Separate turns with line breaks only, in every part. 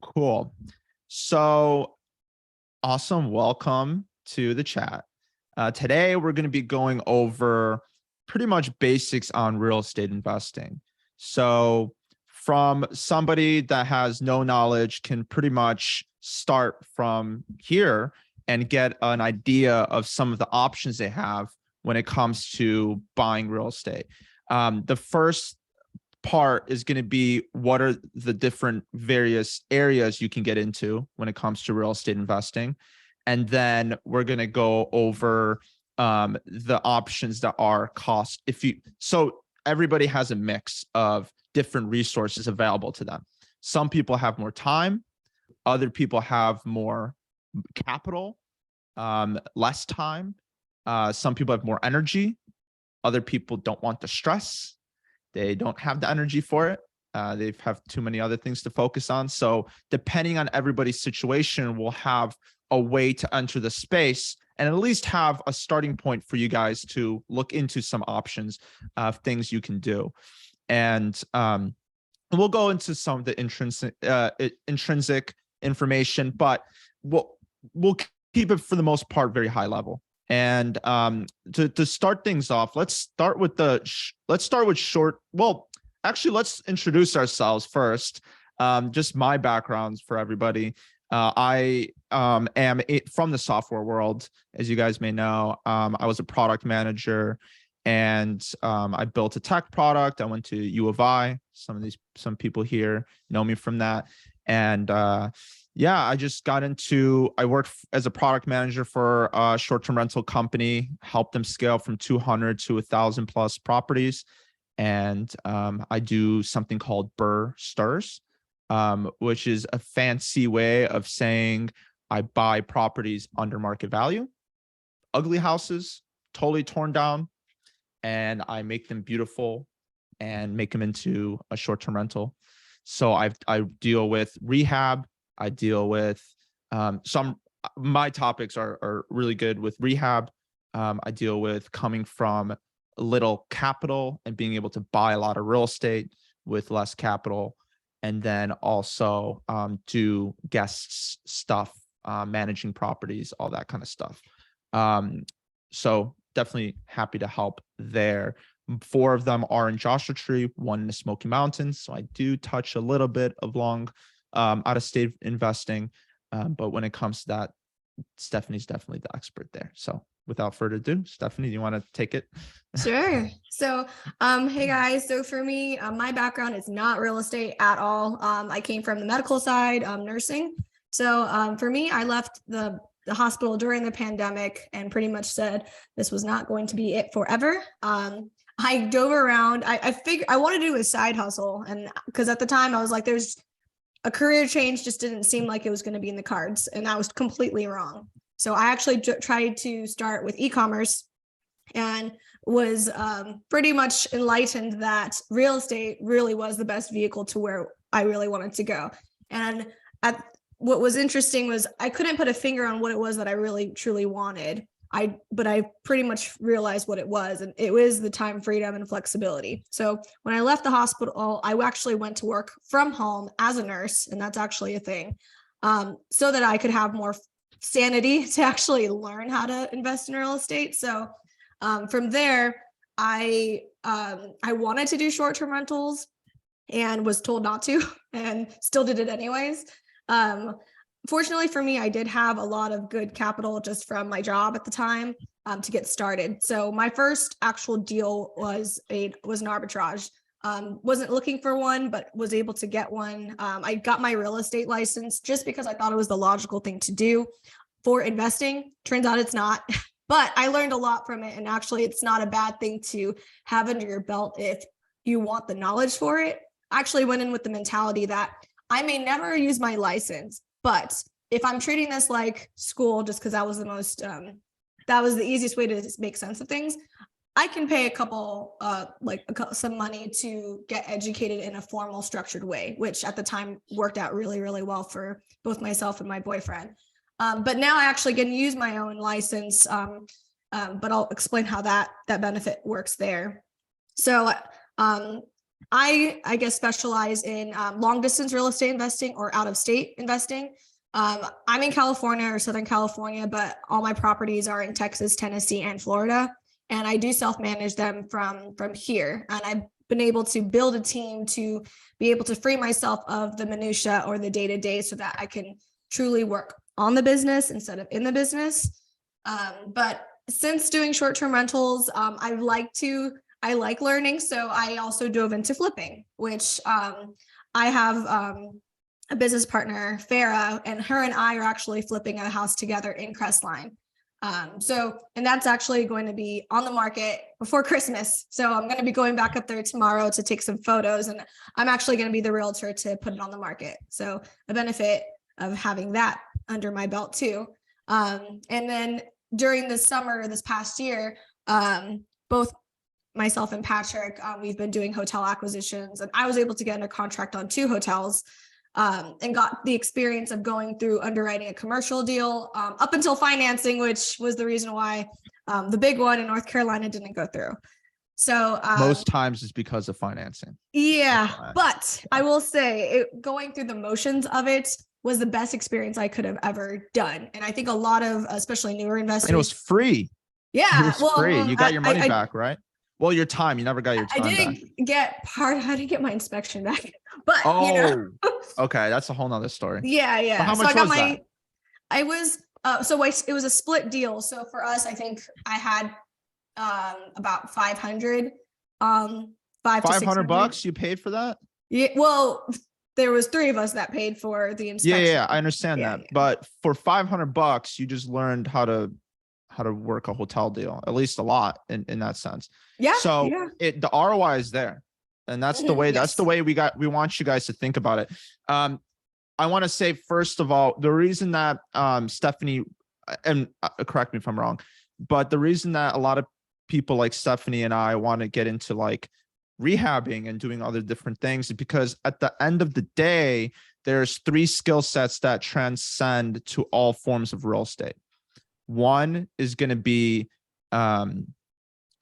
Cool. So awesome. Welcome to the chat. Today, we're going to be going over pretty much basics on real estate investing. So from somebody that has no knowledge can pretty much start from here and get an idea of some of the options they have when it comes to buying real estate. The first part is going to be what are the different various areas you can get into when it comes to real estate investing. And then we're going to go over the options that are cost. So everybody has a mix of different resources available to them. Some people have more time. Other people have more capital, less time. Some people have more energy. Other people don't want the stress. They don't have the energy for it. They have too many other things to focus on. So depending on everybody's situation, we'll have a way to enter the space and at least have a starting point for you guys to look into some options of things you can do. And we'll go into some of the intrinsic information, but we'll keep it for the most part very high level. And to start things off, let's start with short. Well, actually, let's introduce ourselves first. Just my backgrounds for everybody. I am from the software world, as you guys may know. I was a product manager, and I built a tech product. I went to U of I. Some people here know me from that, and yeah, I worked as a product manager for a short-term rental company, helped them scale from 200 to 1,000 plus properties. And I do something called BRRRR Stars, which is a fancy way of saying I buy properties under market value, ugly houses, totally torn down, and I make them beautiful and make them into a short-term rental. So I deal with rehab. I deal with my topics are really good with rehab. I deal with coming from little capital and being able to buy a lot of real estate with less capital. And then also do guests stuff, managing properties, all that kind of stuff. So definitely happy to help there. 4 of them are in Joshua Tree, 1 in the Smoky Mountains. So I do touch a little bit of out of state investing. But when it comes to that, Stephanie's definitely the expert there. So without further ado, Stephanie, do you want to take it?
Sure. So, hey guys. So for me, my background is not real estate at all. I came from the medical side, nursing. So for me, I left the hospital during the pandemic and pretty much said this was not going to be it forever. I dove around. I figured I wanted to do a side hustle, and because at the time I was like, there's a career change just didn't seem like it was going to be in the cards, and that was completely wrong. So I actually tried to start with e-commerce and was pretty much enlightened that real estate really was the best vehicle to where I really wanted to go. And what was interesting was I couldn't put a finger on what it was that I really truly wanted. But I pretty much realized what it was, and it was the time freedom and flexibility. So when I left the hospital, I actually went to work from home as a nurse, and that's actually a thing, so that I could have more sanity to actually learn how to invest in real estate. So from there, I wanted to do short-term rentals and was told not to, and still did it anyways. Fortunately for me, I did have a lot of good capital just from my job at the time to get started. So my first actual deal was an arbitrage. Wasn't looking for one, but was able to get one. I got my real estate license just because I thought it was the logical thing to do for investing. Turns out it's not, but I learned a lot from it. And actually, it's not a bad thing to have under your belt if you want the knowledge for it. I actually went in with the mentality that I may never use my license, but if I'm treating this like school, just because that was the easiest way to make sense of things, I can pay a couple, some money to get educated in a formal, structured way, which at the time worked out really, really well for both myself and my boyfriend. But now I actually can use my own license, but I'll explain how that benefit works there. So I guess specialize in long distance real estate investing or out of state investing. I'm in California or Southern California, but all my properties are in Texas, Tennessee, and Florida. And I do self-manage them from here. And I've been able to build a team to be able to free myself of the minutia or the day-to-day so that I can truly work on the business instead of in the business. But since doing short-term rentals, I like learning. So I also dove into flipping, which I have a business partner, Farah, and her and I are actually flipping a house together in Crestline. And that's actually going to be on the market before Christmas. So I'm going to be going back up there tomorrow to take some photos, and I'm actually going to be the realtor to put it on the market. So a benefit of having that under my belt too. And then during the summer, this past year, both myself and Patryk, we've been doing hotel acquisitions, and I was able to get under contract on 2 hotels. And got the experience of going through underwriting a commercial deal up until financing, which was the reason why the big one in North Carolina didn't go through. So
most times it's because of financing.
Yeah, but I will say going through the motions of it was the best experience I could have ever done. And I think a lot of, especially newer investors.
And it was free.
Yeah.
It was free. You got your money back, right? Well, your time, you never got your time back.
I didn't get my inspection back, but you know.
Okay. That's a whole nother story.
Yeah. Yeah.
But how much was that?
It was a split deal. So for us, I think I had about 500,
$500 you paid for that?
Yeah. Well, there was 3 of us that paid for the inspection.
Yeah. I understand that. Yeah. But for $500, you just learned how to work a hotel deal, at least a lot in that sense.
Yeah.
So the ROI is there. And that's the way, that's the way we want you guys to think about it. I want to say, first of all, the reason that Stephanie, and correct me if I'm wrong, but the reason that a lot of people like Stephanie and I want to get into like rehabbing and doing other different things is because at the end of the day, there's 3 skill sets that transcend to all forms of real estate. One is going to be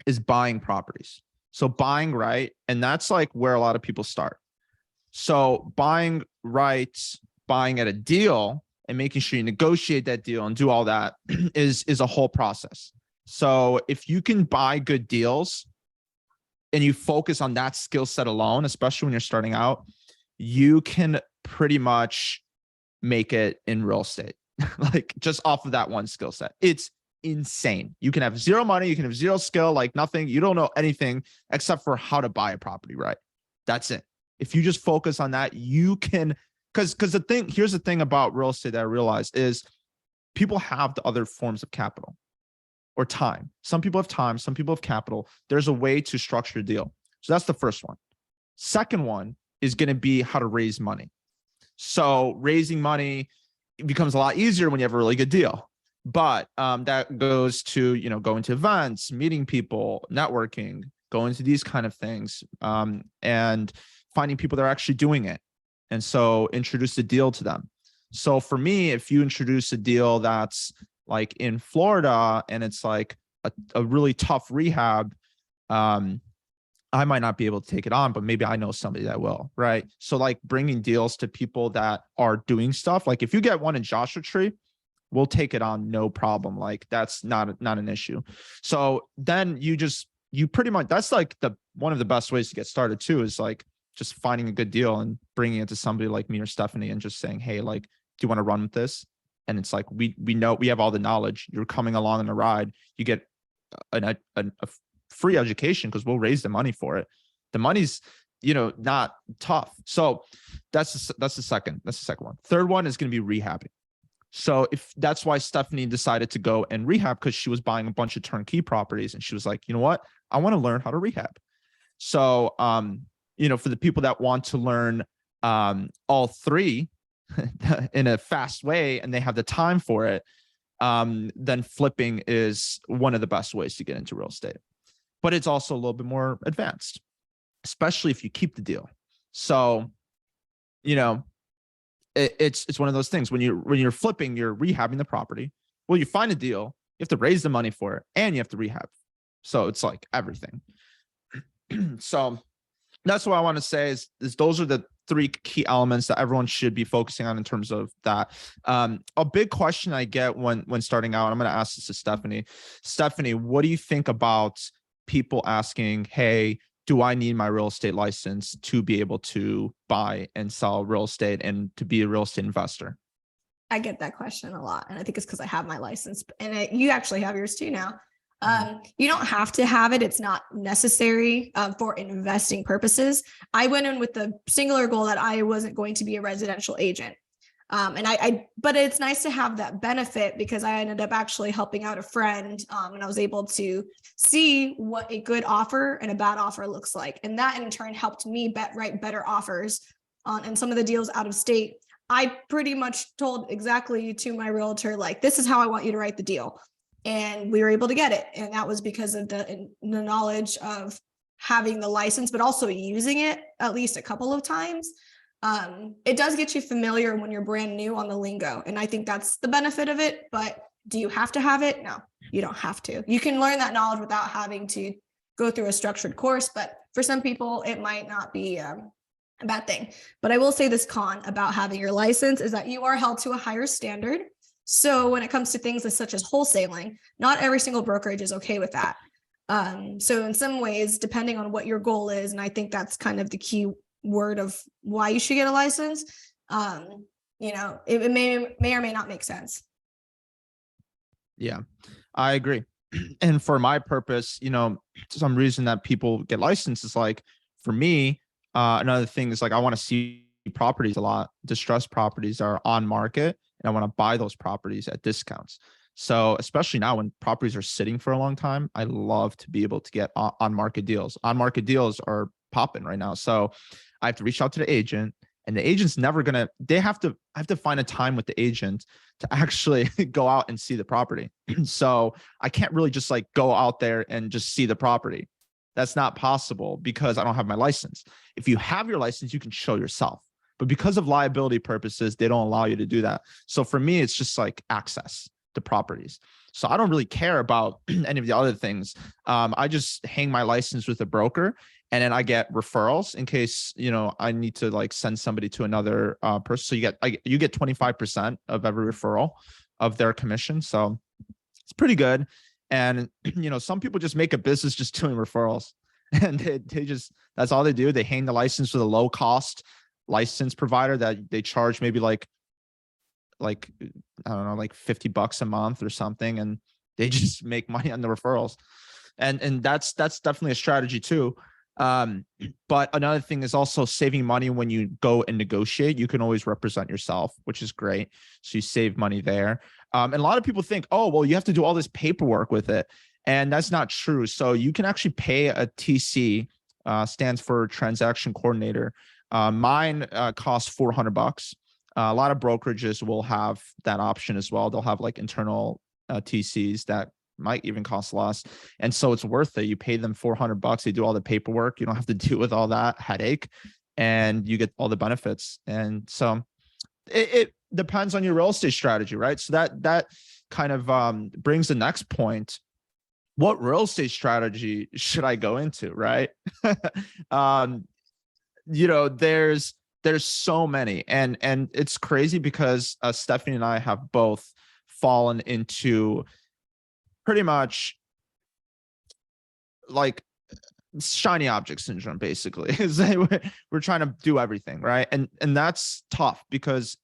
is buying properties. So buying right, and that's like where a lot of people start. So buying right, buying at a deal and making sure you negotiate that deal and do all that is a whole process. So if you can buy good deals and you focus on that skill set alone, especially when you're starting out, you can pretty much make it in real estate. Like just off of that one skill set. It's insane. You can have 0 money, you can have 0 skill, like nothing. You don't know anything except for how to buy a property, right? That's it. If you just focus on that, you can, because here's the thing about real estate that I realized is people have the other forms of capital or time. Some people have time, some people have capital. There's a way to structure a deal. So that's the first one. Second one is going to be how to raise money. So raising money becomes a lot easier when you have a really good deal. But that goes to, going to events, meeting people, networking, going to these kind of things, and finding people that are actually doing it. And so introduce the deal to them. So for me, if you introduce a deal that's like in Florida and it's like a really tough rehab, I might not be able to take it on, but maybe I know somebody that will, right? So like bringing deals to people that are doing stuff. Like if you get one in Joshua Tree, we'll take it on, no problem. Like that's not an issue. So then you pretty much, that's like one of the best ways to get started too, is like just finding a good deal and bringing it to somebody like me or Stephanie and just saying, hey, like, do you want to run with this? And it's like, we know we have all the knowledge. You're coming along on the ride. You get a free education because we'll raise the money for it. The money's, not tough. So that's the second one. Third one is going to be rehabbing. So if that's why Stephanie decided to go and rehab, because she was buying a bunch of turnkey properties and she was like, you know what, I want to learn how to rehab. So, for the people that want to learn all 3 in a fast way and they have the time for it, then flipping is one of the best ways to get into real estate. But it's also a little bit more advanced, especially if you keep the deal. So, it's one of those things when you're flipping, you're rehabbing the property. Well, you find a deal, you have to raise the money for it, and you have to rehab. So it's like everything. So that's what I want to say is those are the three key elements that everyone should be focusing on in terms of that. A big question I get when starting out, I'm going to ask this to Stephanie. Stephanie, what do you think about people asking, hey, do I need my real estate license to be able to buy and sell real estate and to be a real estate investor?
I get that question a lot, and I think it's because I have my license, and you actually have yours too now. You don't have to have it. It's not necessary for investing purposes. I went in with the singular goal that I wasn't going to be a residential agent. But it's nice to have that benefit because I ended up actually helping out a friend, and I was able to see what a good offer and a bad offer looks like. And that in turn helped me write better offers on and some of the deals out of state. I pretty much told exactly to my realtor, like, this is how I want you to write the deal. And we were able to get it. And that was because of the knowledge of having the license, but also using it at least a couple of times. It does get you familiar when you're brand new on the lingo. And I think that's the benefit of it. But do you have to have it? No, you don't have to. You can learn that knowledge without having to go through a structured course. But for some people, it might not be a bad thing. But I will say this con about having your license is that you are held to a higher standard. So when it comes to things such as wholesaling, not every single brokerage is okay with that. So in some ways, depending on what your goal is, and I think that's kind of the key word of why you should get a license, it may or may not make sense.
Yeah, I agree. And for my purpose, some reason that people get licensed is like, for me, another thing is like, I want to see properties a lot, distressed properties are on market, and I want to buy those properties at discounts. So especially now when properties are sitting for a long time, I love to be able to get on market deals. On market deals are popping right now. So I have to reach out to the agent, and the agent's never gonna, I have to find a time with the agent to actually go out and see the property. So I can't really just like go out there and just see the property. That's not possible because I don't have my license. If you have your license, you can show yourself. But because of liability purposes, they don't allow you to do that. So for me, it's just like access to properties. So I don't really care about any of the other things. I just hang my license with a broker, and then I get referrals in case, I need to like send somebody to another person. So you get 25% of every referral of their commission. So it's pretty good. And, some people just make a business just doing referrals, and they just, that's all they do. They hang the license with a low cost license provider that they charge maybe like I don't know, like $50 a month or something, and they just make money on the referrals. And that's definitely a strategy too. But another thing is also saving money when you go and negotiate. You can always represent yourself, which is great. So you save money there. And a lot of people think, oh, well, you have to do all this paperwork with it. And that's not true. So you can actually pay a TC, stands for transaction coordinator. Mine costs $400. A lot of brokerages will have that option as well. They'll have like internal TCs that might even cost less. And so it's worth it. You pay them $400. They do all the paperwork. You don't have to deal with all that headache, and you get all the benefits. And so it depends on your real estate strategy, right? So that kind of brings the next point. What real estate strategy should I go into, right? There's so many, and it's crazy because Stephanie and I have both fallen into pretty much like shiny object syndrome, basically. We're trying to do everything, right? And that's tough because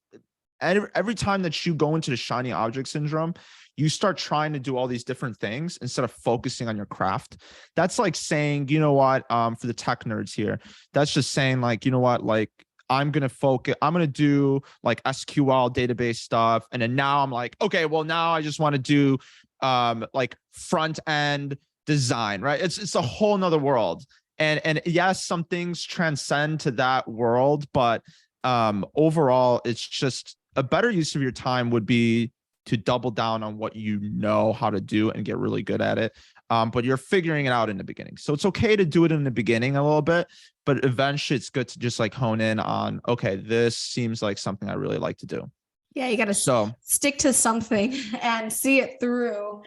every time that you go into the shiny object syndrome, you start trying to do all these different things instead of focusing on your craft. That's like saying, for the tech nerds here, that's just saying like, like I'm going to do like SQL database stuff. And then now I'm like, okay, well now I just want to do like front end design, right? It's a whole nother world. And yes, some things transcend to that world, but overall, it's just a better use of your time would be to double down on what you know how to do and get really good at it. But you're figuring it out in the beginning. So it's okay to do it in the beginning a little bit, but eventually it's good to just like hone in on, okay, this seems like something I really like to do.
Yeah, you got to stick to something and see it through,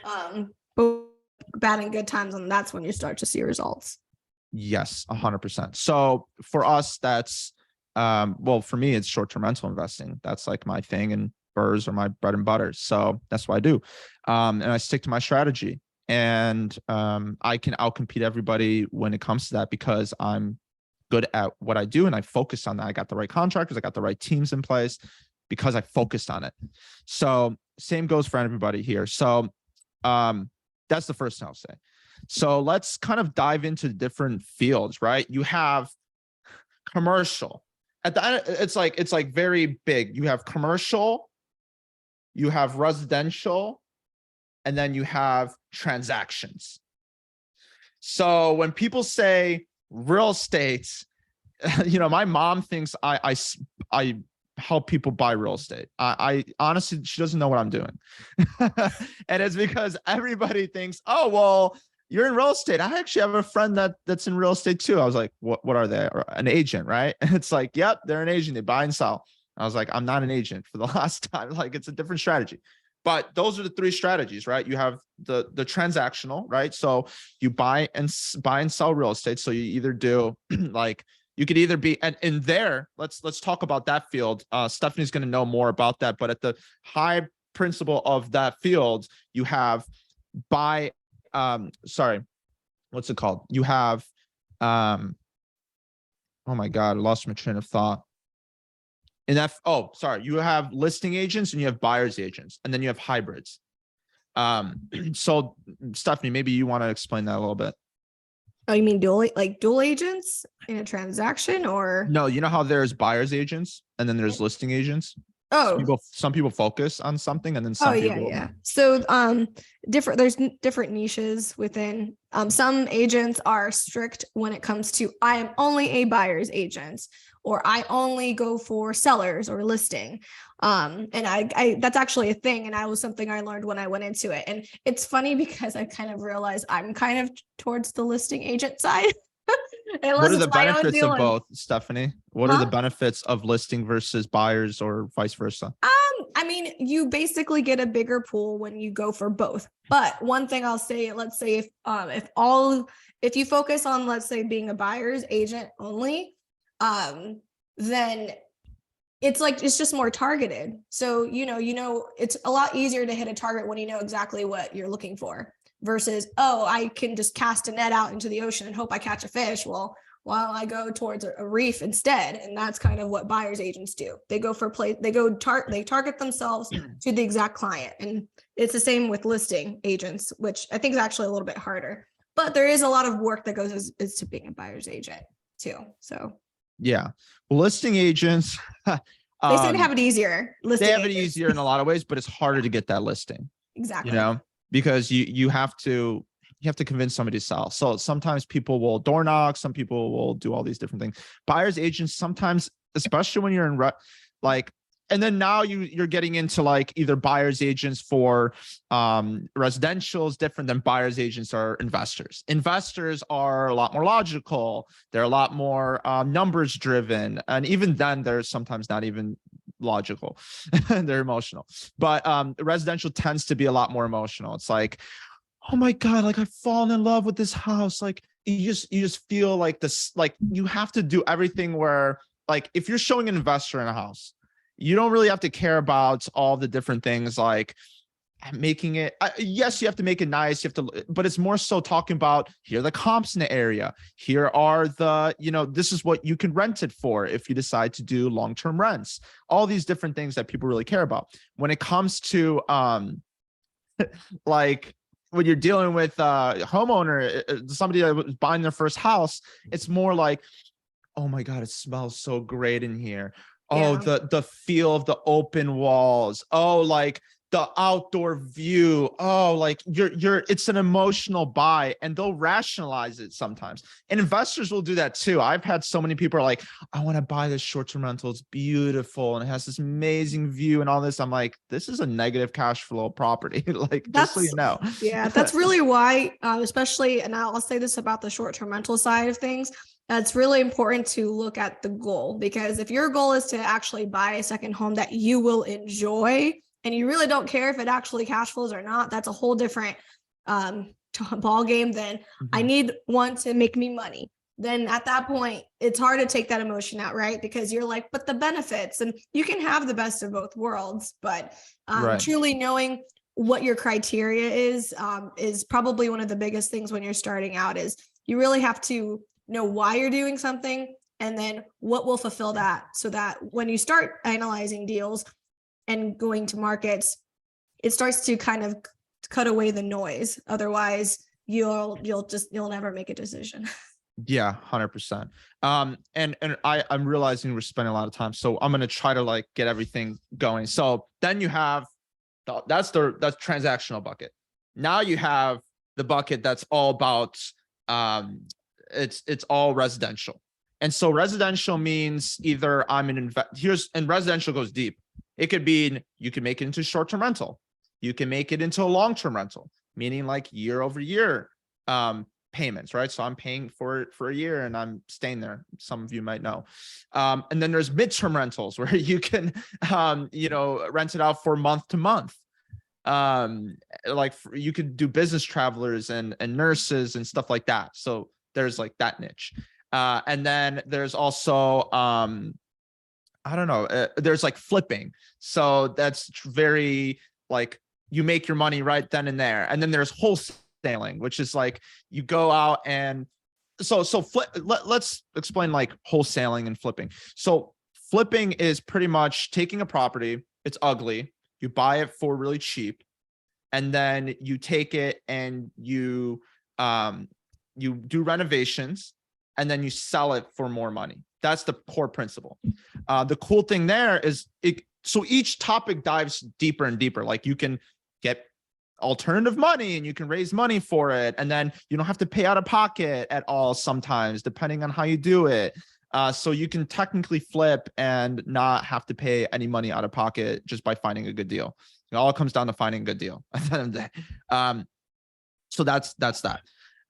both bad and good times, and that's when you start to see results.
Yes, 100%. So for us, that's well, for me, it's short-term rental investing. That's like my thing, and BRRRRs are my bread and butter. So that's what I do. And I stick to my strategy. And I can outcompete everybody when it comes to that because I'm good at what I do and I focus on that. I got the right contractors, I got the right teams in place because I focused on it. So same goes for everybody here. So that's the first thing I'll say. So let's kind of dive into different fields, right? You have commercial. At the end, it's like very big. You have commercial, you have residential, and then you have transactions. So when people say real estate, my mom thinks I help people buy real estate. I honestly, she doesn't know what I'm doing. And it's because everybody thinks, oh, well, you're in real estate. I actually have a friend that's in real estate too. I was like, what are they? An agent, right? And it's like, yep, they're an agent. They buy and sell. I was like, I'm not an agent for the last time. Like, it's a different strategy. But those are the three strategies, right? You have the transactional, right? So you buy and sell real estate. So you either do like, you could either be, and in there, let's talk about that field. Stephanie's going to know more about that. But at the high principle of that field, you have buy, what's it called? You have, oh my God, I lost my train of thought. And that, you have listing agents and you have buyer's agents, and then you have hybrids. So Stephanie, maybe you want to explain that a little bit.
Oh, you mean dual agents in a transaction, or?
No, you know how there's buyer's agents and then there's listing agents?
Oh,
Some people focus on something, and then some people.
Yeah. So there's different niches within. Some agents are strict when it comes to, I am only a buyer's agent, or I only go for sellers or listing. And I that's actually a thing, and that was something I learned when I went into it. And it's funny because I kind of realized I'm kind of towards the listing agent side.
What are the benefits of both, Stephanie? What are the benefits of listing versus buyers, or vice versa?
I mean, you basically get a bigger pool when you go for both. But one thing I'll say, let's say if you focus on, let's say, being a buyer's agent only, then it's just more targeted. So, it's a lot easier to hit a target when you know exactly what you're looking for versus, oh, I can just cast a net out into the ocean and hope I catch a fish. Well, I go towards a reef instead. And that's kind of what buyer's agents do. They go for they target themselves to the exact client. And it's the same with listing agents, which I think is actually a little bit harder, but there is a lot of work that goes as to being a buyer's agent too. So yeah,
well, listing agents,
they say they have it easier.
They have it easier in a lot of ways, but it's harder to get that listing.
Exactly.
Because you have to convince somebody to sell. So sometimes people will door knock, some people will do all these different things. Buyer's agents sometimes, especially when you're in and then now you're getting into like either buyer's agents for residential is different than buyer's agents are investors. Investors are a lot more logical. They're a lot more numbers driven. And even then they're sometimes not even logical. They're emotional. But residential tends to be a lot more emotional. It's like, oh my God, like I've fallen in love with this house. Like you just feel like this, like you have to do everything where, like, if you're showing an investor in a house, you don't really have to care about all the different things like making it. Yes, you have to make it nice. But it's more so talking about, here are the comps in the area. Here are the, this is what you can rent it for if you decide to do long-term rents. All these different things that people really care about. When it comes to like when you're dealing with a homeowner, somebody that was buying their first house, it's more like, oh my God, it smells so great in here. Oh, yeah. The feel of the open walls. Oh, like the outdoor view. Oh, like it's an emotional buy, and they'll rationalize it sometimes. And investors will do that too. I've had so many people are like, I want to buy this short-term rental. It's beautiful and it has this amazing view and all this. I'm like, this is a negative cash flow property. Like, just so you know.
Yeah, that's really why, especially, and I'll say this about the short-term rental side of things. It's really important to look at the goal, because if your goal is to actually buy a second home that you will enjoy, and you really don't care if it actually cash flows or not, that's a whole different ball game than I need one to make me money. then at that point, it's hard to take that emotion out, right? Because you're like, but the benefits, and you can have the best of both worlds, but
Right.
truly knowing what your criteria is probably one of the biggest things when you're starting out. Is you really have to know why you're doing something, and then what will fulfill that, so that when you start analyzing deals and going to markets, it starts to kind of cut away the noise. Otherwise, you'll never make a decision.
Yeah, 100%. I'm realizing we're spending a lot of time, so I'm gonna try to like get everything going. So then you have that's transactional bucket. Now you have the bucket that's all about it's all residential. And so residential means either I'm an and residential goes deep. It could be, you can make it into short-term rental. You can make it into a long-term rental, meaning like year over year payments, right? So I'm paying for it for a year and I'm staying there. Some of you might know. And then there's midterm rentals where you can, rent it out for month to month. Like you could do business travelers and nurses and stuff like that. So there's like that niche. And then there's also, I don't know, there's like flipping. So that's very like you make your money right then and there. And then there's wholesaling, which is like you go out and let's explain like wholesaling and flipping. So flipping is pretty much taking a property, it's ugly, you buy it for really cheap, and then you take it and you do renovations, and then you sell it for more money. That's the core principle. The cool thing there is so each topic dives deeper and deeper. Like you can get alternative money and you can raise money for it. And then you don't have to pay out of pocket at all sometimes, depending on how you do it. So you can technically flip and not have to pay any money out of pocket just by finding a good deal. It all comes down to finding a good deal at the end of the day. So that's that.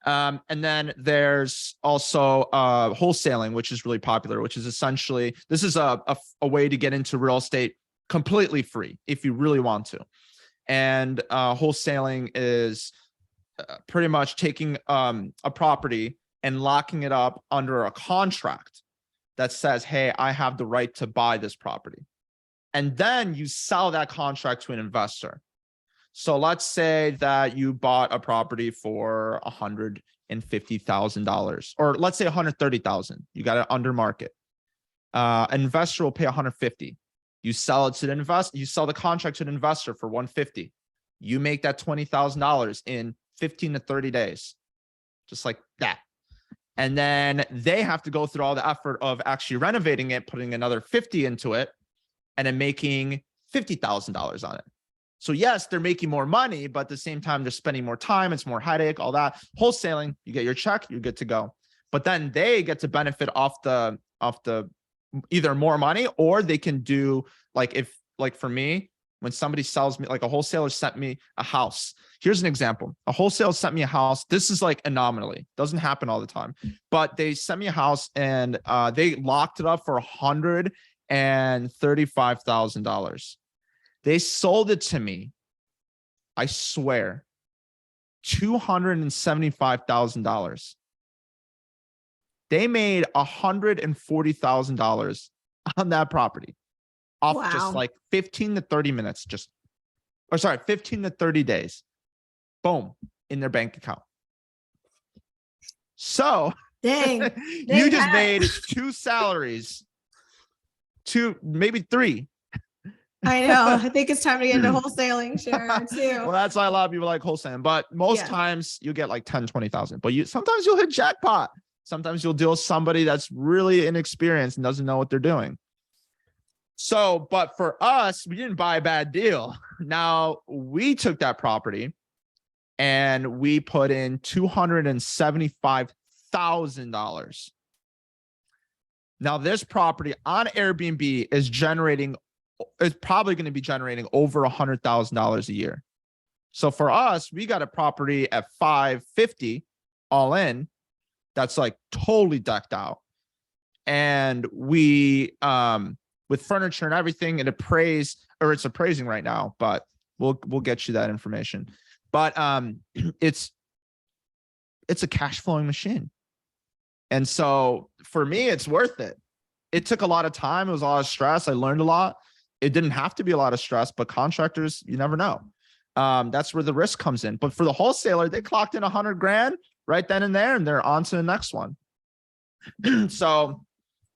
And then there's also wholesaling, which is really popular, which is essentially, this is a way to get into real estate completely free if you really want to. And wholesaling is pretty much taking a property and locking it up under a contract that says, hey, I have the right to buy this property. And then you sell that contract to an investor. So let's say that you bought a property for $150,000, or let's say $130,000. You got it under market. An investor will pay $150,000. You sell it to the investor. You sell the contract to an investor for $150,000. You make that $20,000 in 15 to 30 days, just like that. And then they have to go through all the effort of actually renovating it, putting another $50,000 into it, and then making $50,000 on it. So yes, they're making more money, but at the same time, they're spending more time. It's more headache, all that. Wholesaling, you get your check, you're good to go. But then they get to benefit off the either more money, or they can do like for me, when somebody sells me, like a wholesaler sent me a house. Here's an example. A wholesaler sent me a house. This is like anomaly. Doesn't happen all the time, but they sent me a house and they locked it up for $135,000. They sold it to me, I swear, $275,000. They made $140,000 on that property off just like 15 to 30 minutes, 15 to 30 days. Boom, in their bank account. So
Dang,
you just made 2 salaries, 2, maybe 3.
I know. I think it's time to get into wholesaling, Sharon, too.
Well, that's why a lot of people like wholesaling, but most times you get like 10, 20,000, but sometimes you'll hit jackpot. Sometimes you'll deal with somebody that's really inexperienced and doesn't know what they're doing. So, but for us, we didn't buy a bad deal. Now we took that property and we put in $275,000. Now this property on Airbnb is probably going to be generating over $100,000 a year. So for us, we got a property at $550 all in. That's like totally decked out. And we, with furniture and everything, it's appraising right now, but we'll get you that information. But it's a cash flowing machine. And so for me, it's worth it. It took a lot of time. It was a lot of stress. I learned a lot. It didn't have to be a lot of stress, but contractors, you never know. That's where the risk comes in. But for the wholesaler, they clocked in 100 grand right then and there, and they're on to the next one. So,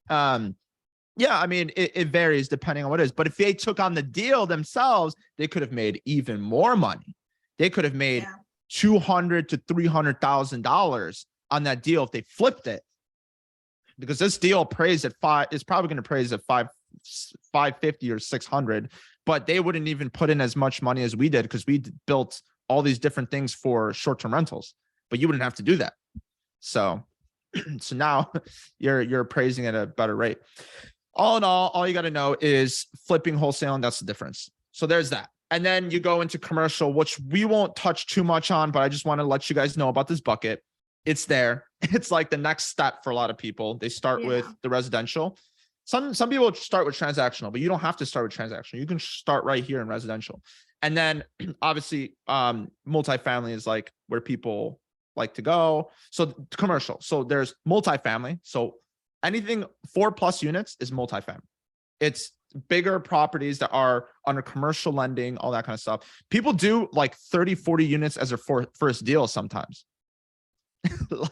yeah, I mean, it varies depending on what it is. But if they took on the deal themselves, they could have made even more money. They could have made $200,000 to $300,000 on that deal if they flipped it. Because this deal appraised at is probably going to appraise at 550 or 600, but they wouldn't even put in as much money as we did because we built all these different things for short-term rentals, but you wouldn't have to do that. So now you're appraising at a better rate. All in all you got to know is flipping, wholesaling. That's the difference. So there's that. And then you go into commercial, which we won't touch too much on, but I just want to let you guys know about this bucket. It's there. It's like the next step for a lot of people. They start with the residential. Some people start with transactional, but you don't have to start with transactional. You can start right here in residential. And then obviously multifamily is like where people like to go. So commercial. So there's multifamily. So anything 4+ units is multifamily. It's bigger properties that are under commercial lending, all that kind of stuff. People do like 30, 40 units as their first deal sometimes.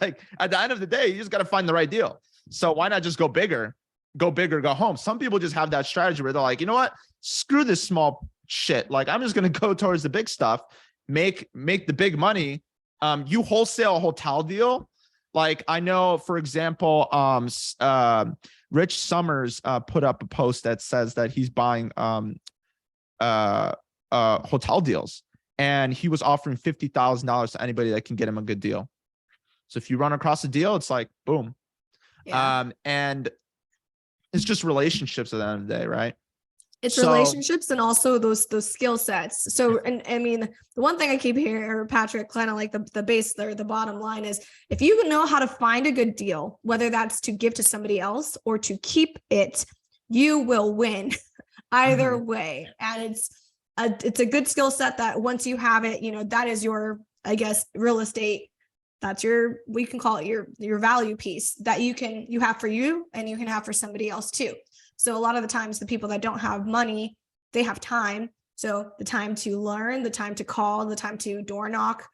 Like at the end of the day, you just got to find the right deal. So why not just go bigger, go home? Some people just have that strategy where they're like, you know what, screw this small shit. Like I'm just going to go towards the big stuff, make the big money. You wholesale a hotel deal. Like I know, for example, Rich Summers put up a post that says that he's buying hotel deals, and he was offering $50,000 to anybody that can get him a good deal. So if you run across a deal, it's like, boom. And it's just relationships at the end of the day, right?
It's relationships and also those skill sets. So, and I mean, the one thing I keep hearing, Patryk, kind of like the base there, the bottom line is if you know how to find a good deal, whether that's to give to somebody else or to keep it, you will win either way. And it's a good skill set that once you have it, you know, that is your, I guess, real estate. That's we can call it your value piece that you have for you and you can have for somebody else too. So a lot of the times the people that don't have money, they have time. So the time to learn, the time to call, the time to door knock,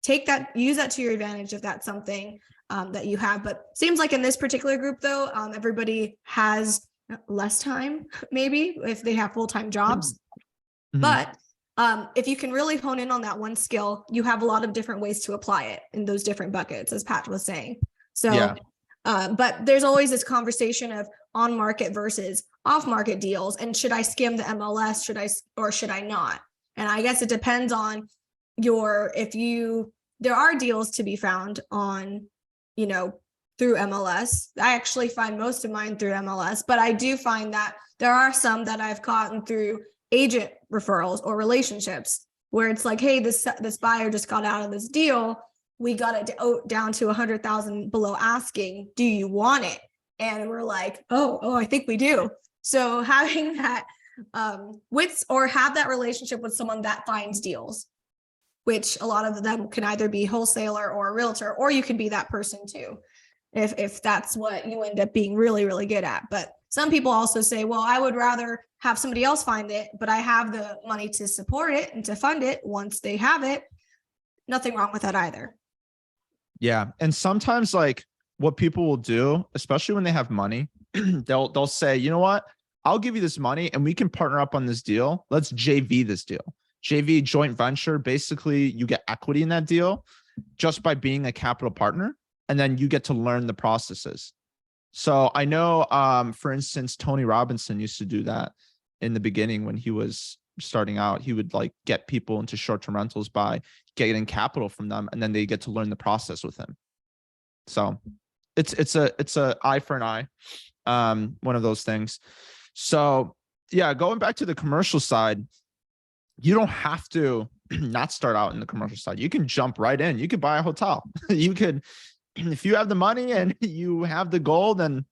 use that to your advantage if that's something that you have. But seems like in this particular group though, everybody has less time, maybe if they have full-time jobs. But if you can really hone in on that one skill, you have a lot of different ways to apply it in those different buckets, as Pat was saying. So, but there's always this conversation of on market versus off market deals. And should I skim the MLS? Should I not? And I guess it depends on there are deals to be found on, through MLS. I actually find most of mine through MLS, but I do find that there are some that I've gotten through agent referrals or relationships where it's like, hey, this buyer just got out of this deal. We got it down to 100,000 below asking. Do you want it? And we're like, oh, I think we do. So having that have that relationship with someone that finds deals, which a lot of them can either be wholesaler or a realtor, or you can be that person too, if that's what you end up being really, really good at. But some people also say, well, I would rather have somebody else find it, but I have the money to support it and to fund it once they have it. Nothing wrong with that either.
Yeah. And sometimes like what people will do, especially when they have money, they'll say, you know what, I'll give you this money and we can partner up on this deal. Let's JV this deal. JV, joint venture. Basically you get equity in that deal just by being a capital partner. And then you get to learn the processes. So I know, for instance, Tony Robinson used to do that in the beginning when he was starting out. He would like get people into short-term rentals by getting capital from them, and then they get to learn the process with him. So it's a eye for an eye, one of those things. So yeah, going back to the commercial side, you don't have to not start out in the commercial side. You can jump right in. You could buy a hotel. You could. If you have the money and you have the goal, then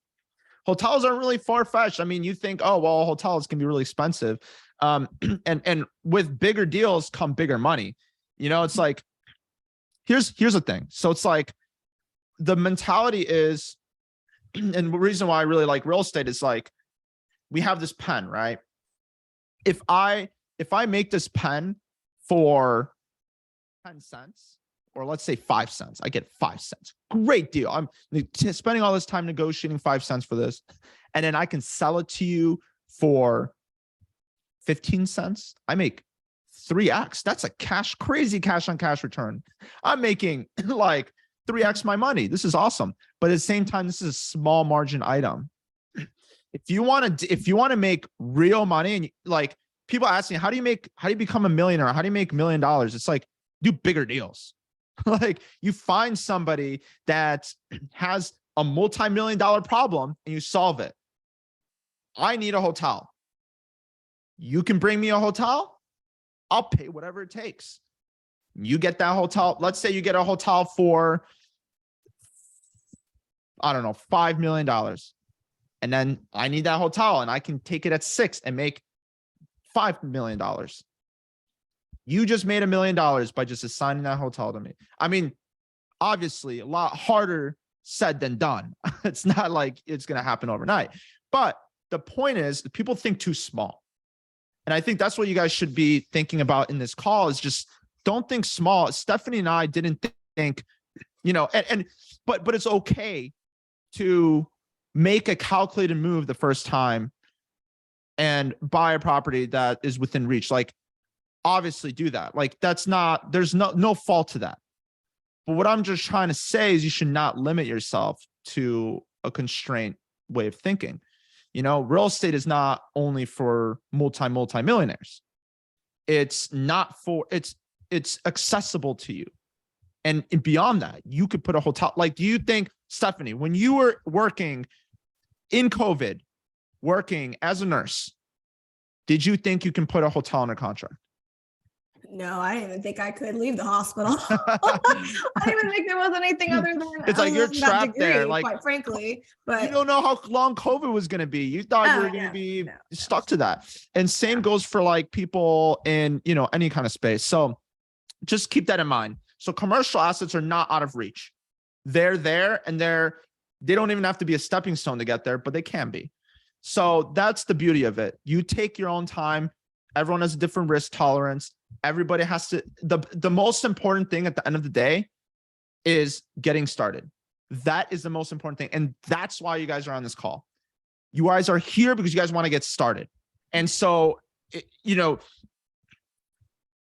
hotels aren't really far-fetched. I mean, you think, oh, well, hotels can be really expensive. And with bigger deals come bigger money. It's like, here's the thing. So it's like the mentality is, and the reason why I really like real estate is like, we have this pen, right? If I make this pen for 10 cents, or let's say 5 cents, I get 5 cents. Great deal. I'm spending all this time negotiating 5 cents for this. And then I can sell it to you for 15 cents. I make 3x. That's a crazy cash on cash return. I'm making like 3x my money. This is awesome. But at the same time, this is a small margin item. If you want to make real money, and like people ask me, how do you become a millionaire? How do you make $1 million? It's like, do bigger deals. Like you find somebody that has a multi-million-dollar problem and you solve it. I need a hotel. You can bring me a hotel. I'll pay whatever it takes. You get that hotel. Let's say you get a hotel for, I don't know, $5 million. And then I need that hotel and I can take it at 6 and make $5 million. You just made $1 million by just assigning that hotel to me. I mean, obviously a lot harder said than done. It's not like it's going to happen overnight, but the point is that people think too small. And I think that's what you guys should be thinking about in this call is just don't think small. Stephanie and I didn't think, but it's okay to make a calculated move the first time and buy a property that is within reach. Like, obviously do that. Like there's no fault to that. But what I'm just trying to say is you should not limit yourself to a constraint way of thinking. Real estate is not only for multi-millionaires. It's accessible to you. And beyond that, you could put a hotel. Like, do you think, Stephanie, when you were working in COVID, working as a nurse, did you think you can put a hotel under contract?
No, I didn't even think I could leave the hospital. I didn't even think there was anything other than
it's like you're trapped
degree,
there, like,
quite frankly. But
you don't know how long COVID was going to be. You thought you were going to be stuck to that. And same goes for like people in any kind of space. So just keep that in mind. So commercial assets are not out of reach. They're there, and they don't even have to be a stepping stone to get there, but they can be. So that's the beauty of it. You take your own time. Everyone has a different risk tolerance. Everybody has to, the most important thing at the end of the day is getting started. That is the most important thing. And that's why you guys are on this call. You guys are here because you guys want to get started. And so,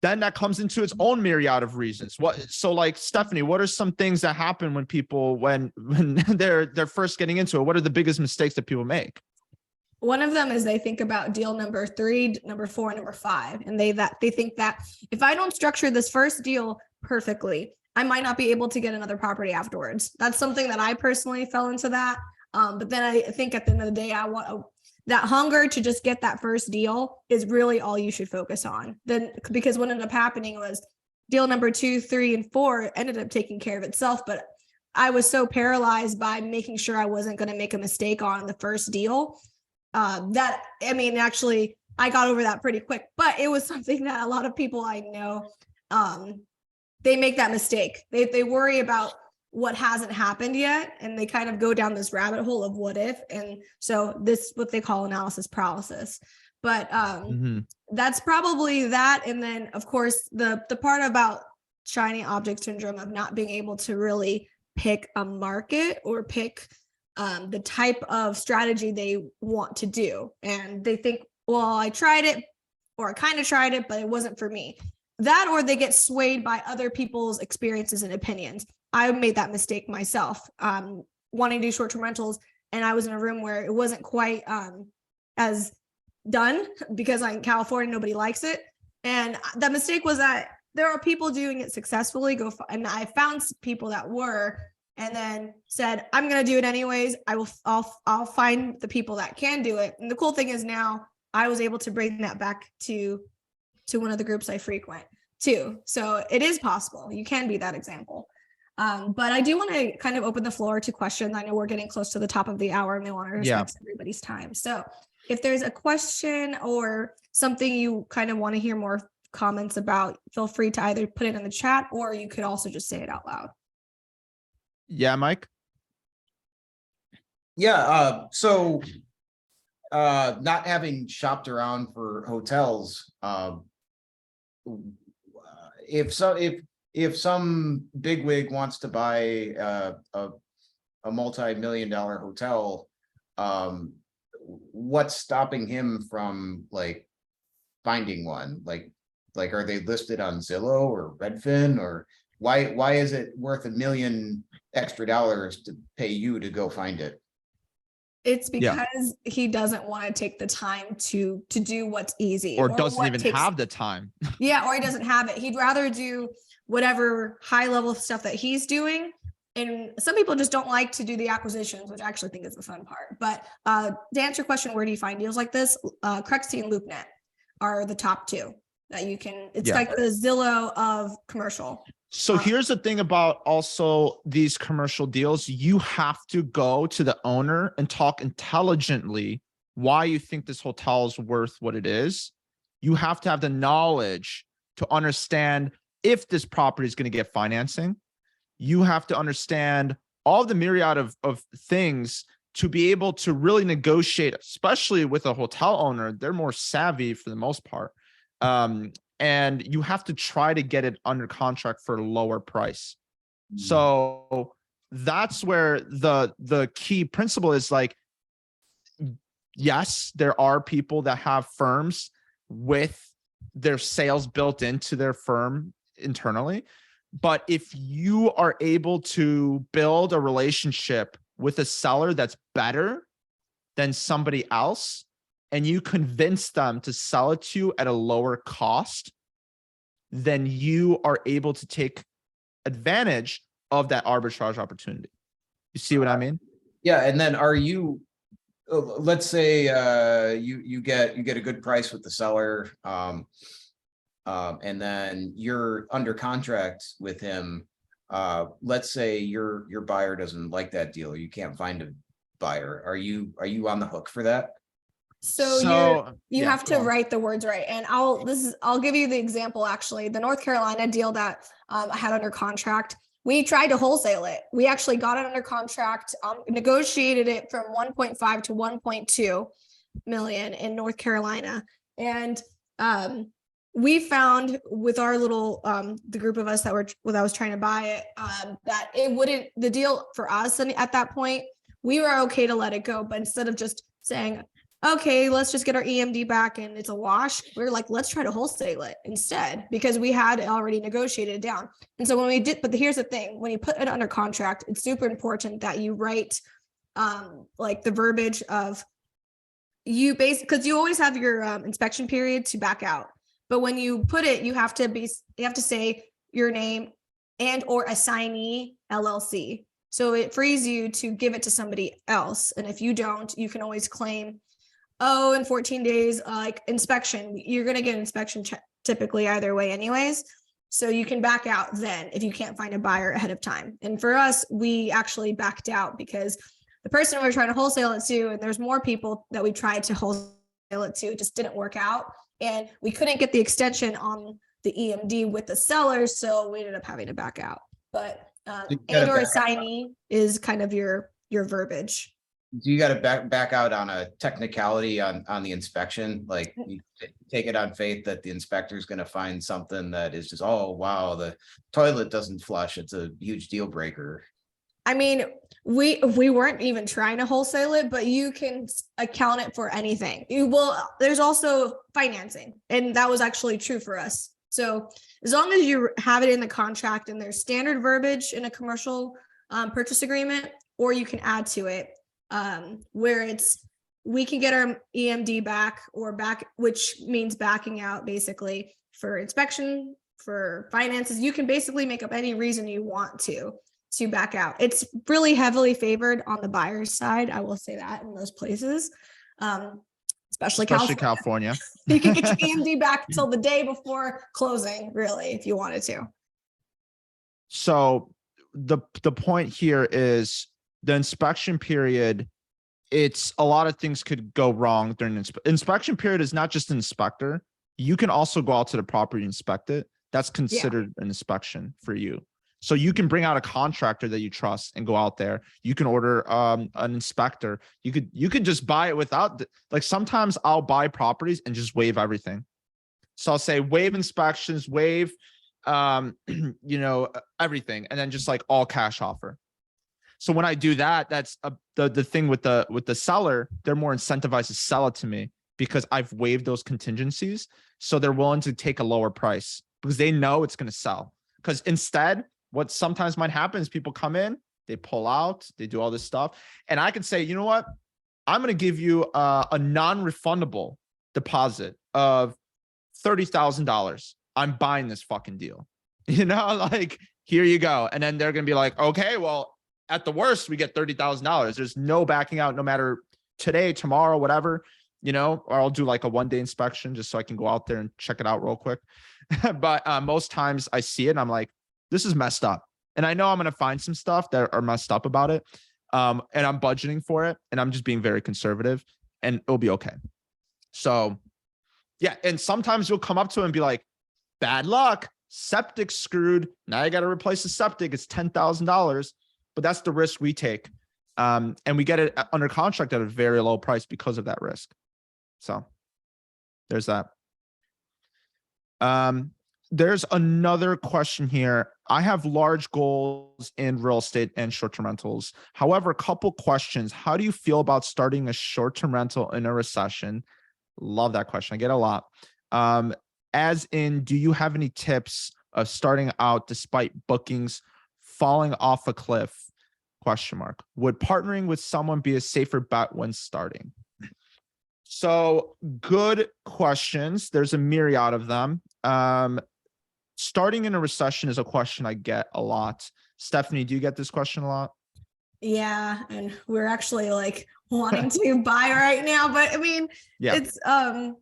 then that comes into its own myriad of reasons. So like, Stephanie, what are some things that happen when people, when they're first getting into it? What are the biggest mistakes that people make?
One of them is they think about deal number 3, number 4, number 5. And they think that if I don't structure this first deal perfectly, I might not be able to get another property afterwards. That's something that I personally fell into that. But then I think at the end of the day, I want that hunger to just get that first deal is really all you should focus on. Then, because what ended up happening was deal number 2, 3, and 4 ended up taking care of itself. But I was so paralyzed by making sure I wasn't going to make a mistake on the first deal. Actually, I got over that pretty quick, but it was something that a lot of people I know, they make that mistake. They worry about what hasn't happened yet, and they kind of go down this rabbit hole of what if. And so this, what they call analysis paralysis. But that's probably that. And then, of course, the part about shiny object syndrome of not being able to really pick a market or pick the type of strategy they want to do. And they think, well, I tried it, or I kind of tried it, but it wasn't for me. That, or they get swayed by other people's experiences and opinions. I made that mistake myself, wanting to do short-term rentals. And I was in a room where it wasn't quite as done because I'm in California, nobody likes it. And the mistake was that there are people doing it successfully. And I found people that were, and then said, I'm going to do it anyways. I'll find the people that can do it. And the cool thing is now I was able to bring that back to one of the groups I frequent too. So it is possible. You can be that example. But I do want to kind of open the floor to questions. I know we're getting close to the top of the hour and we want to respect everybody's time. So if there's a question or something you kind of want to hear more comments about, feel free to either put it in the chat, or you could also just say it out loud.
Yeah, Mike.
Yeah, not having shopped around for hotels, if some bigwig wants to buy a multi-million-dollar hotel, what's stopping him from like finding one? Like are they listed on Zillow or Redfin, or why is it worth $1 million extra to pay you to go find it?
It's
Yeah.
because he doesn't want to take the time to do what's easy
Or doesn't
what
even have the time.
Yeah, or he doesn't have it. He'd rather do whatever high level stuff that he's doing. And some people just don't like to do the acquisitions, which I actually think is the fun part. But to answer your question, where do you find deals like this? Crexy and LoopNet are the top two that you can. It's like the Zillow of commercial.
So here's the thing about also these commercial deals. You have to go to the owner and talk intelligently why you think this hotel is worth what it is. You have to have the knowledge to understand if this property is going to get financing. You have to understand all the myriad of things to be able to really negotiate, especially with a hotel owner. They're more savvy for the most part. And you have to try to get it under contract for a lower price. So that's where the key principle is. Like, yes, there are people that have firms with their sales built into their firm internally. But if you are able to build a relationship with a seller that's better than somebody else, and you convince them to sell it to you at a lower cost, then you are able to take advantage of that arbitrage opportunity. You see what I mean?
Yeah. And then are you, let's say you get a good price with the seller, and then you're under contract with him. Let's say your buyer doesn't like that deal, or you can't find a buyer. Are you on the hook for that?
So you have to write the words right. And I'll give you the example. Actually, the North Carolina deal that I had under contract, we tried to wholesale it. We actually got it under contract, negotiated it from 1.5 to 1.2 million in North Carolina. And we found with our little the group of us that was trying to buy it, that it wouldn't, the deal for us, and at that point we were okay to let it go. But instead of just saying, okay, let's just get our EMD back and it's a wash, we were like, let's try to wholesale it instead, because we had already negotiated it down. And so when we did, but here's the thing, when you put it under contract, it's super important that you write like the verbiage of you because you always have your inspection period to back out. But when you put it, you have to say your name and or assignee LLC. So it frees you to give it to somebody else. And if you don't, you can always claim, oh, in 14 days, like inspection, you're going to get an inspection typically either way anyways. So you can back out then if you can't find a buyer ahead of time. And for us, we actually backed out because the person we were trying to wholesale it to, and there's more people that we tried to wholesale it to, it just didn't work out. And we couldn't get the extension on the EMD with the seller, so we ended up having to back out. But and or assignee is kind of your verbiage.
Do you got to back out on a technicality on the inspection? Like you take it on faith that the inspector is going to find something that is just, oh wow, the toilet doesn't flush, it's a huge deal breaker.
I mean, we weren't even trying to wholesale it, but you can account it for anything. There's also financing, and that was actually true for us. So as long as you have it in the contract and there's standard verbiage in a commercial purchase agreement, or you can add to it where we can get our EMD back, which means backing out basically for inspection, for finances. You can basically make up any reason you want to back out. It's really heavily favored on the buyer's side. I will say that in those places, especially California. You can get your EMD back till the day before closing, really, if you wanted to.
So the point here is the inspection period. It's a lot of things could go wrong during the inspection period. Is not just an inspector. You can also go out to the property and inspect it. That's considered an inspection for you. So you can bring out a contractor that you trust and go out there. You can order an inspector. You could just buy it without like sometimes I'll buy properties and just waive everything. So I'll say waive inspections, waive everything, and then just like all cash offer. So when I do that, that's the thing with the seller, they're more incentivized to sell it to me because I've waived those contingencies. So they're willing to take a lower price because they know it's going to sell. Because instead, what sometimes might happen is people come in, they pull out, they do all this stuff. And I can say, you know what? I'm going to give you a non-refundable deposit of $30,000. I'm buying this fucking deal. Like, here you go. And then they're going to be like, okay, well, at the worst, we get $30,000. There's no backing out, no matter today, tomorrow, whatever, or I'll do like a 1-day inspection just so I can go out there and check it out real quick. But most times I see it and I'm like, this is messed up. And I know I'm going to find some stuff that are messed up about it. And I'm budgeting for it and I'm just being very conservative and it'll be okay. So yeah. And sometimes you'll come up to it and be like, bad luck, septic screwed. Now I got to replace the septic. It's $10,000. But that's the risk we take. And we get it under contract at a very low price because of that risk. So there's that. There's another question here. I have large goals in real estate and short-term rentals. However, a couple questions. How do you feel about starting a short-term rental in a recession? Love that question. I get a lot. As in, do you have any tips of starting out despite bookings falling off a cliff? ? Would partnering with someone be a safer bet when starting? So good questions. There's a myriad of them. Starting in a recession is a question I get a lot. Stephanie, do you get this question a lot?
Yeah, and we're actually like wanting to buy right now, but I mean,
Yeah.
it's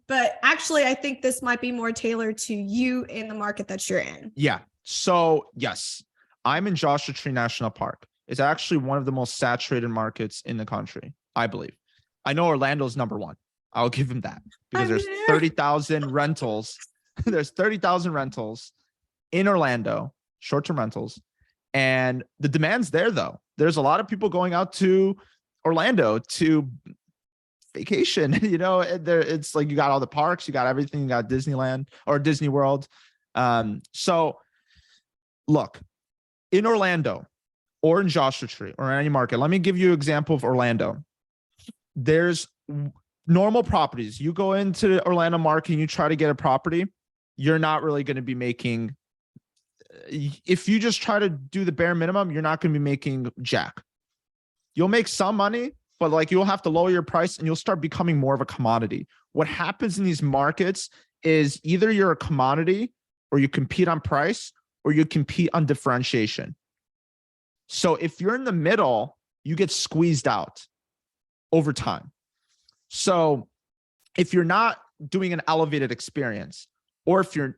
but actually I think this might be more tailored to you in the market that you're in.
Yeah. So yes, I'm in Joshua Tree National Park. It's actually one of the most saturated markets in the country, I believe. I know Orlando's number one. I'll give him that because there's 30,000 rentals. There's 30,000 rentals in Orlando, short-term rentals. And the demand's there though. There's a lot of people going out to Orlando to vacation, it's like you got all the parks, you got everything, you got Disneyland or Disney World. So look, in Orlando or in Joshua Tree or any market, let me give you an example of Orlando. There's normal properties. You go into the Orlando market and you try to get a property, you're not really going to be making, if you just try to do the bare minimum, you're not going to be making jack. You'll make some money, but like you'll have to lower your price and you'll start becoming more of a commodity. What happens in these markets is either you're a commodity or you compete on price or you compete on differentiation. So if you're in the middle, you get squeezed out over time. So if you're not doing an elevated experience, or if you're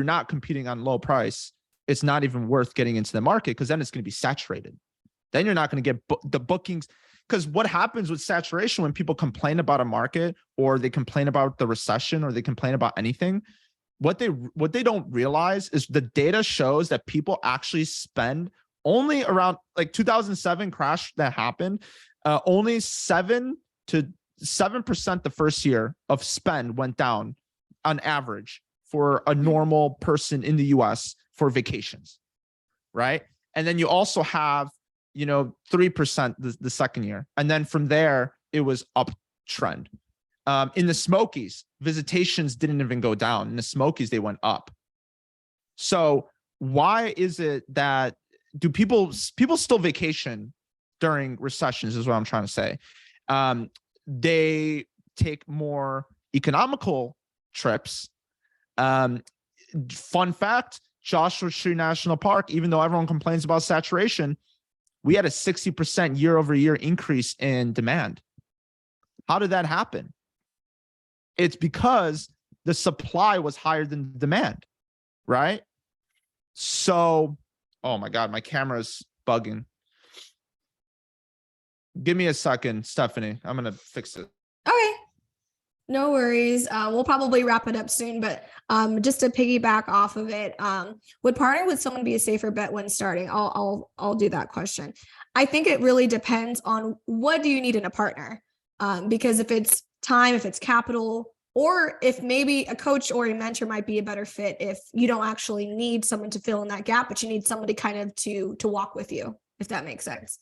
not competing on low price, it's not even worth getting into the market because then it's going to be saturated. Then you're not going to get the bookings. Because what happens with saturation when people complain about a market or they complain about the recession or they complain about anything, what they don't realize is the data shows that people actually spend only around like 2007 crash that happened. Only 7% the first year of spend went down on average for a normal person in the US for vacations, right? And then you also have, 3% the second year. And then from there, it was uptrend. In the Smokies, visitations didn't even go down. In the Smokies, they went up. So why is it that do people still vacation during recessions is what I'm trying to say. They take more economical trips. Fun fact, Joshua Tree National Park, even though everyone complains about saturation, we had a 60% year over year increase in demand. How did that happen? It's because the supply was higher than the demand, right? So, oh my God, my camera's bugging. Give me a second, Stephanie. I'm going to fix it.
Okay. No worries. We'll probably wrap it up soon, but just to piggyback off of it, would partnering with someone be a safer bet when starting? I'll do that question. I think it really depends on what do you need in a partner, because if it's time, if it's capital, or if maybe a coach or a mentor might be a better fit if you don't actually need someone to fill in that gap, but you need somebody kind of to walk with you, if that makes sense.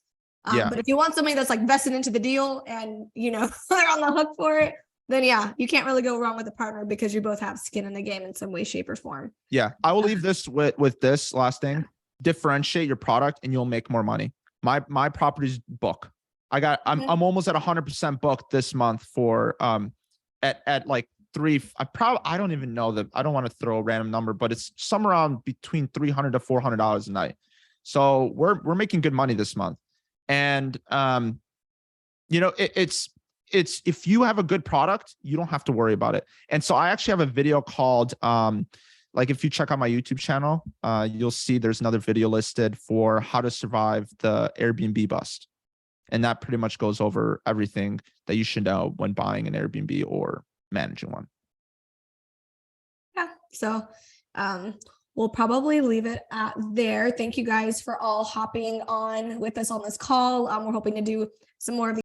Yeah.
But if you want somebody that's like vested into the deal and they're on the hook for it, then yeah, you can't really go wrong with a partner because you both have skin in the game in some way, shape, or form.
Yeah. I will leave this with this last thing. Differentiate your product and you'll make more money. My properties book. I'm almost at 100% booked this month for at like I don't even know I don't want to throw a random number, but it's somewhere around between $300 to $400 a night. So we're making good money this month. And it's if you have a good product, you don't have to worry about it. And so I actually have a video called like if you check out my YouTube channel, you'll see there's another video listed for how to survive the Airbnb bust. And that pretty much goes over everything that you should know when buying an Airbnb or managing one.
Yeah. So we'll probably leave it at there. Thank you guys for all hopping on with us on this call. We're hoping to do some more of